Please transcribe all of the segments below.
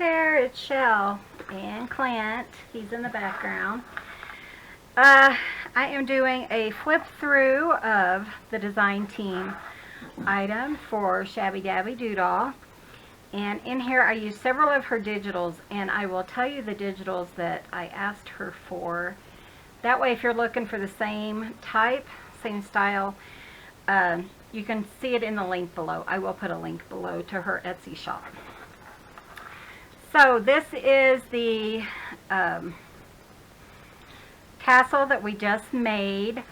there, it's Shell and Clint. He's in the background. I am doing a flip through of the design team item for Shabby Dabby Doodah. And in here I used several of her digitals, and I will tell you the digitals that I asked her for. That way if you're looking for the same type, same style, you can see it in the link below. I will put a link below to her Etsy shop. So this is the tassel that we just made.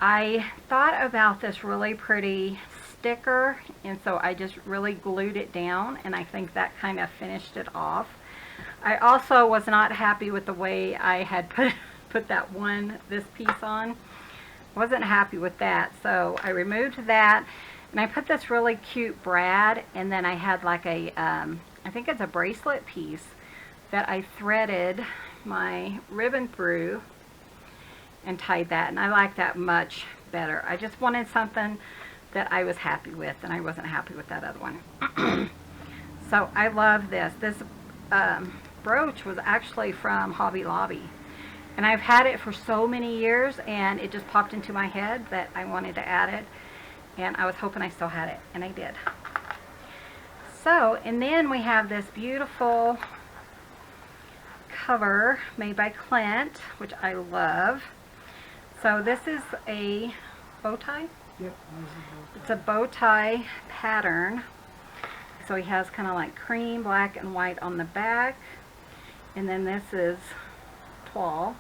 I thought about this really pretty sticker, and so I just really glued it down, and I think that kind of finished it off. I also was not happy with the way I had put this piece on. Wasn't happy with that, so I removed that, and I put this really cute brad, and then I had like a I think it's a bracelet piece that I threaded my ribbon through and tied that, and I like that much better. I just wanted something that I was happy with, and I wasn't happy with that other one. So I love this. This brooch was actually from Hobby Lobby, and I've had it for so many years, and it just popped into my head that I wanted to add it, and I was hoping I still had it, and I did. So, and then we have this beautiful cover made by Clint, which I love. So this is a bow tie. Yep. It's a bow tie pattern. So he has kind of like cream, black, and white on the back. And then this is tall.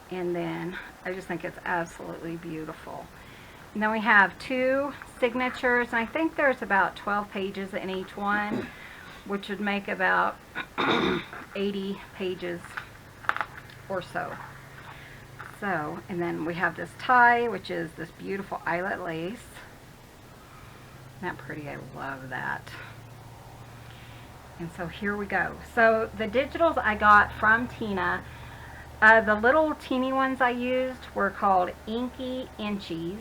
And then I just think it's absolutely beautiful. And then we have two signatures, and I think there's about 12 pages in each one, which would make about 80 pages or so. So, and then we have this tie, which is this beautiful eyelet lace. Isn't that pretty? I love that. And so here we go. So the digitals I got from Tina, the little teeny ones I used were called Inky Inchies.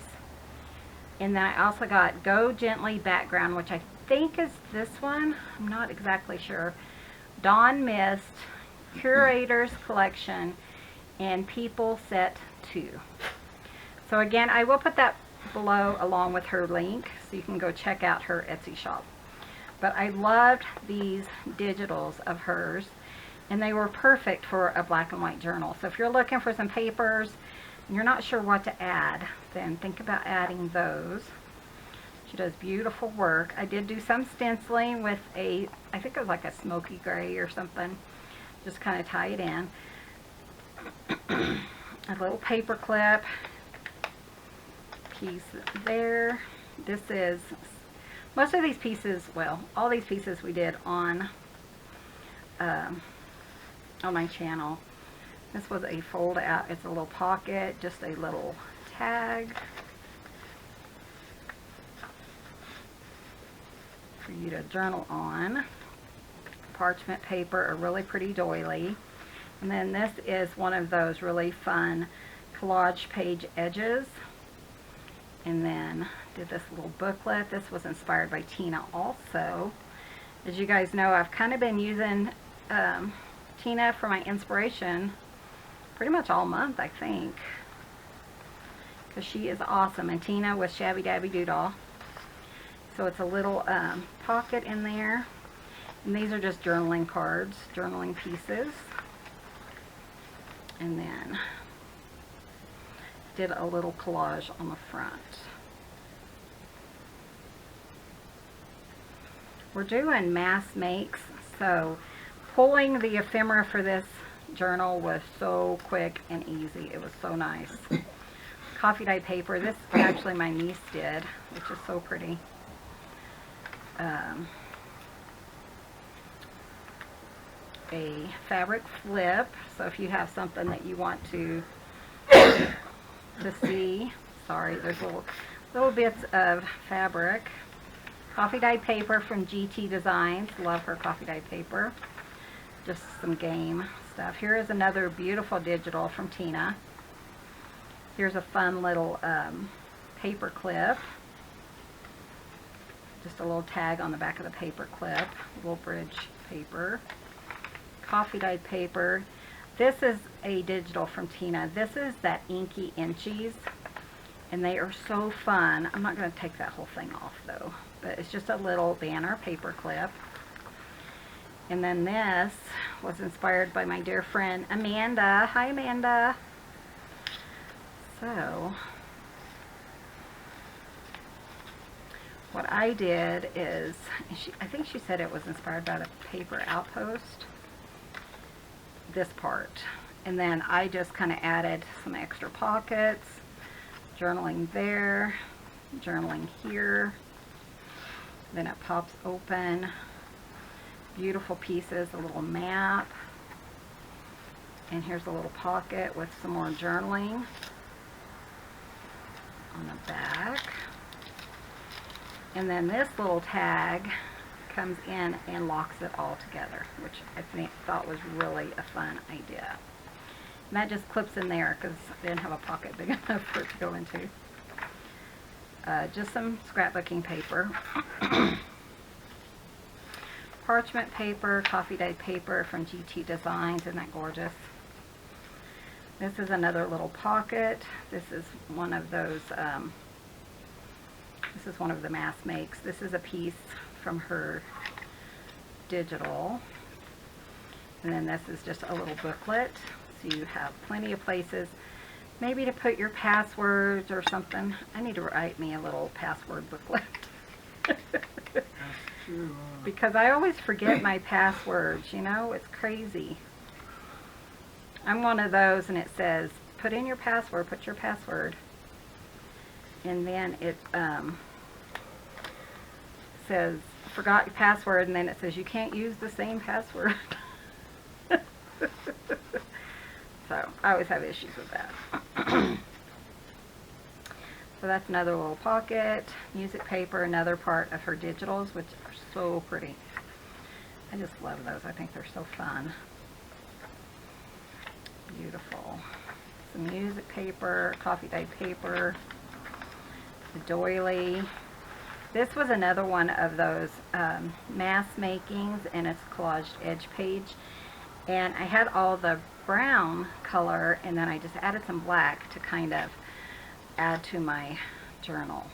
And then I also got Go Gently Background, which I think is this one. I'm not exactly sure. Dawn Mist, Curators Collection, and People Set 2. So again, I will put that below along with her link, so you can go check out her Etsy shop. But I loved these digitals of hers, and they were perfect for a black and white journal. So if you're looking for some papers and you're not sure what to add, then think about adding those. She does beautiful work. I did do some stenciling with I think it was like a smoky gray or something. Just kind of tie it in. A little paper clip piece there. This is, most of these pieces, well, all these pieces we did on my channel. This was a fold out, it's a little pocket, just a little tag for you to journal on. Parchment paper, a really pretty doily. And then this is one of those really fun collage page edges. And then did this little booklet. This was inspired by Tina also. As you guys know, I've kind of been using Tina for my inspiration pretty much all month, I think, because she is awesome. And Tina with Shabby Dabby Doodah. So it's a little pocket in there. And these are just journaling cards, journaling pieces. And then did a little collage on the front. We're doing mass makes, so pulling the ephemera for this journal was so quick and easy. It was so nice. Coffee dye paper. This actually my niece did, which is so pretty. A fabric flip, so if you have something that you want to see, sorry, there's little bits of fabric. Coffee dye paper from GT Designs, love her coffee dye paper. Just some game stuff. Here is another beautiful digital from Tina. Here's a fun little paper clip. Just a little tag on the back of the paper clip, little bridge paper, coffee dyed paper. This is a digital from Tina. This is that Inky Inchies, and they are so fun. I'm not going to take that whole thing off though, but it's just a little banner paper clip. And then this was inspired by my dear friend Amanda. Hi Amanda. So what I did is, I think she said it was inspired by the paper outpost, this part. And then I just kind of added some extra pockets, journaling there, journaling here. Then it pops open. Beautiful pieces, a little map. And here's a little pocket with some more journaling on the back. And then this little tag comes in and locks it all together, which I thought was really a fun idea. And that just clips in there because I didn't have a pocket big enough for it to go into. Just some scrapbooking paper. Parchment paper, coffee dyed paper from GT Designs. Isn't that gorgeous? This is another little pocket. This is one of those, this is one of the mass makes. This is a piece from her digital. And then this is just a little booklet. So you have plenty of places maybe to put your passwords or something. I need to write me a little password booklet. Because I always forget my passwords, you know, it's crazy. I'm one of those, and it says, put in your password, put your password. And then it says, forgot your password, and then it says, you can't use the same password. So, I always have issues with that. So that's another little pocket, music paper, another part of her digitals, which are so pretty. I just love those. I think they're so fun. Beautiful. Some music paper, coffee dyed paper, the doily. This was another one of those mass makings, and it's collaged edge page. And I had all the brown color, and then I just added some black to kind of add to my journal.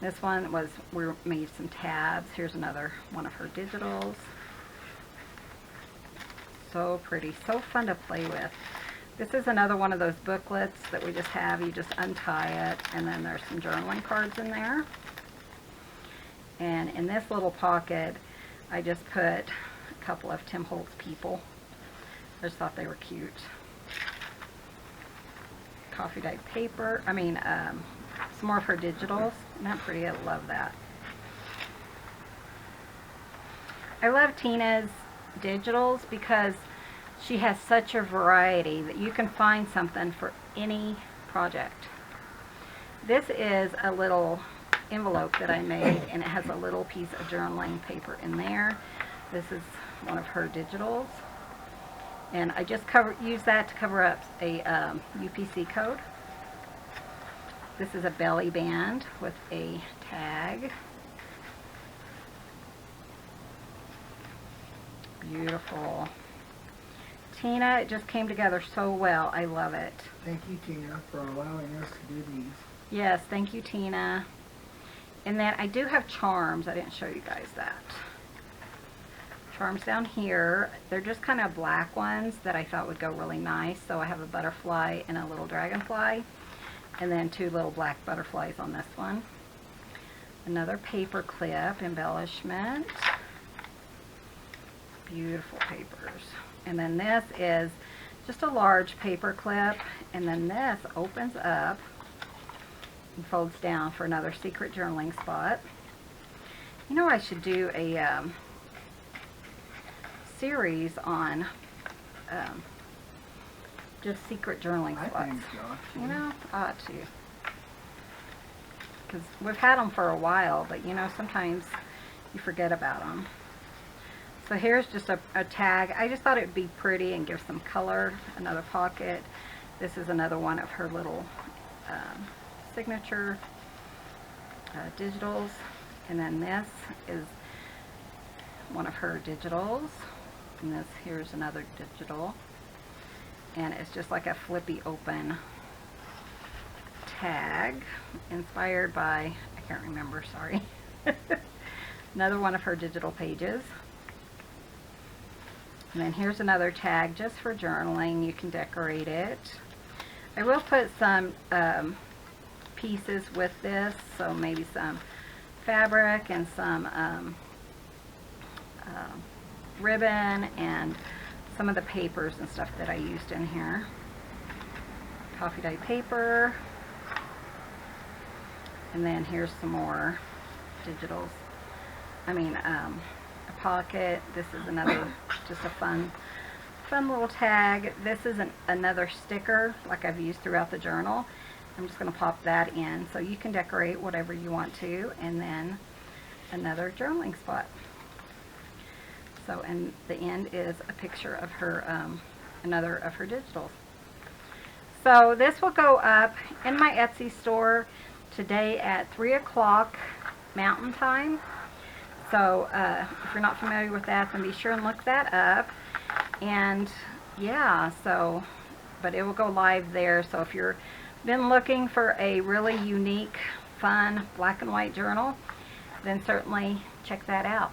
This one was, we made some tabs. Here's another one of her digitals. So pretty, so fun to play with. This is another one of those booklets that we just have. You just untie it, and then there's some journaling cards in there. And in this little pocket, I just put a couple of Tim Holtz people. I just thought they were cute. Coffee dyed paper, some more of her digitals. Isn't that pretty? I love that. I love Tina's digitals because she has such a variety that you can find something for any project. This is a little envelope that I made, and it has a little piece of journaling paper in there. This is one of her digitals. And I just use that to cover up a UPC code. This is a belly band with a tag. Beautiful. Tina, it just came together so well. I love it. Thank you, Tina, for allowing us to do these. Yes, thank you, Tina. And then I do have charms. I didn't show you guys that. Charms down here. They're just kind of black ones that I thought would go really nice. So I have a butterfly and a little dragonfly. And then two little black butterflies on this one. Another paper clip embellishment. Beautiful papers. And then this is just a large paper clip. And then this opens up and folds down for another secret journaling spot. You know, I should do a series on just secret journaling spots. I think so. You know, I ought to. Because we've had them for a while, but you know, sometimes you forget about them. So here's just a tag. I just thought it would be pretty and give some color. Another pocket. This is another one of her little signature digitals. And then this is one of her digitals. And this here's another digital. And it's just like a flippy open tag inspired by, I can't remember, sorry. Another one of her digital pages. And then here's another tag just for journaling. You can decorate it. I will put some pieces with this, so maybe some fabric and some ribbon and some of the papers and stuff that I used in here. Coffee dye paper. And then here's some more digitals. I mean, a pocket. This is another, just a fun little tag. This is another sticker like I've used throughout the journal. I'm just going to pop that in, so you can decorate whatever you want to. And then another journaling spot. So, and the end is a picture of her, another of her digitals. So this will go up in my Etsy store today at 3 o'clock Mountain Time. So if you're not familiar with that, then be sure and look that up. And yeah, so, but it will go live there. So if you've been looking for a really unique, fun black and white journal, then certainly check that out.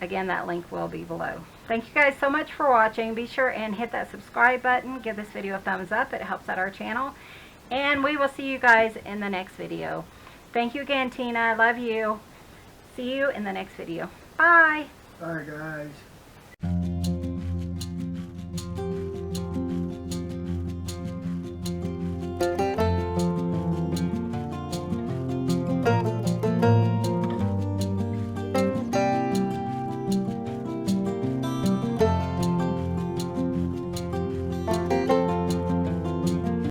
Again, that link will be below. Thank you guys so much for watching. Be sure and hit that subscribe button. Give this video a thumbs up. It helps out our channel. And we will see you guys in the next video. Thank you again, Tina. I love you. See you in the next video. Bye. Bye, guys.